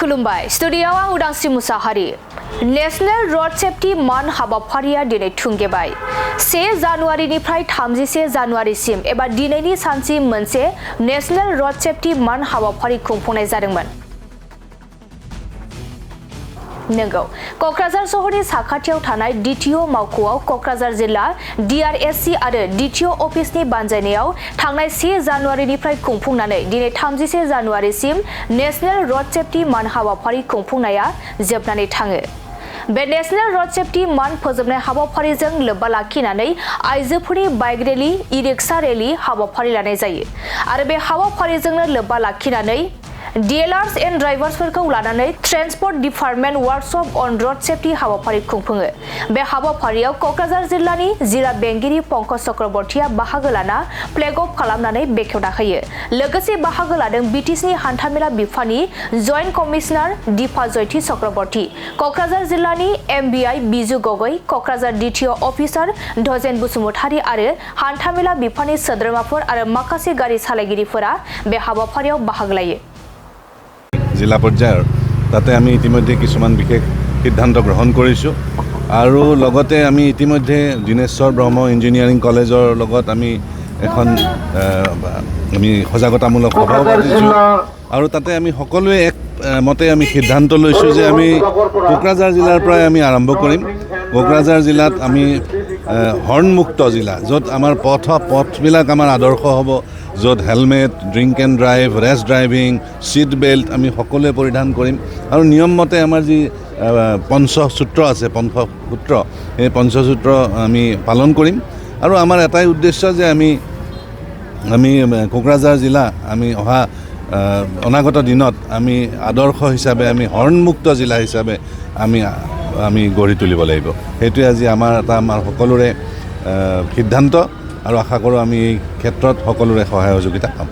खुलुमबाय स्टुडियोआव आं उदांस्रि मुसाहारि नेशनेल रोड सेफ्टी मान हाबाफारिया दिनै थुंगेबाय 1 जानुवारिनिफ्राय 31 जानुवारिसिम एबा दिनैनि सानसिम मोनसे नेशनेल रोड सेफ्टी मान हाबाफारि खुंफुंनाय जादोंमोन नंगौ कक्राझार सहरनि साखाथियाव थानाय डीटीओ मावख'आव कक्राझार जिल्ला डीआरएससी आरो डीटीओ अफिसनि बानजायनायाव थांनाय 1 जानुवारिनिफ्राय खुंफुंनानै दिनै 31 जानुवारिसिम नेशनेल रोड सेफ्टी मान हाबाफारि खुंफुंनाया जोबनानै थाङो बे नेशनेल रोड सेफ्टी मान फोजोबनाय हाबाफारिजों लोब्बा लाखिनानै आइजोफोरनि बाइक रेली ई-रिक्शा रेली हाबाफारि लानाय जायो आरो बे हाबाफारिजोंनो लोब्बा लाखिनानै डीएलआरस एन्ड ड्राइभार्सफोरखौ लानानै transport department workshop on road safety हाबाफारि खुंफुङो बे हाबाफारियाव कक्राझार जिल्लानि जिल्ला बेंगिरि पंकज चक्रबर्तीया बाहागो लाना फ्लेग अफ खालामनानै बेखेवना होयो लोगोसे बाहागो लादों बिटिसिनि हान्थामेला बिफाननि जइन्ट कमिशनार दीपा जयती चक्रबर्ती कक्राझार जिल्लानि एमबिआइ बिजु गगৈ कक्राझार डीटीओ अफिसार धजेन बसुमतारी आरो हान्थामेला बिफाननि सोद्रोमाफोर आरो माखासे गारि सालायगिरिफोरा बे हाबाफारियाव बाहागो लायो जिला पৰ্যায়ৰ তাতে আমি ইতিমধ্যে কিছুমান বিশেষ সিদ্ধান্ত গ্ৰহণ কৰিছোঁ আৰু লগতে আমি ইতিমধ্যে দিনেশ্বৰ ব্ৰহ্ম ইঞ্জিনিয়াৰিং কলেজৰ লগত আমি এখন আমি সজাগতামূলক সভা পাতিছোঁ আৰু তাতে আমি সকলোৱে এক মতে আমি সিদ্ধান্ত লৈছোঁ যে আমি কোকৰাঝাৰ জিলাৰ পৰাই আমি আৰম্ভ কৰিম কোকৰাঝাৰ জিলাত আমি হৰ্ণমুক্ত জিলা য'ত আমাৰ পথবিলাক আমাৰ আদৰ্শ হ'ব য'ত helmet drink and drive race driving seat belt আমি সকলোৱে পৰিধান কৰিম আৰু নিয়ম মতে আমাৰ যি পঞ্চসূত্ৰ আছে পঞ্চসূত্ৰ এই পঞ্চসূত্ৰ আমি পালন কৰিম আৰু আমাৰ এটাই উদ্দেশ্য যে আমি কোকৰাঝাৰ জিলা আমি অহা অনাগত দিনত আমি আদৰ্শ হিচাপে আমি হৰ্ণমুক্ত জিলা হিচাপে আমি গঢ়ি তুলিব লাগিব সেইটোৱে আজি আমাৰ সকলোৰে সিদ্ধান্ত আৰু আশা কৰোঁ আমি এই ক্ষেত্ৰত সকলোৰে সহায় সহযোগিতা পাম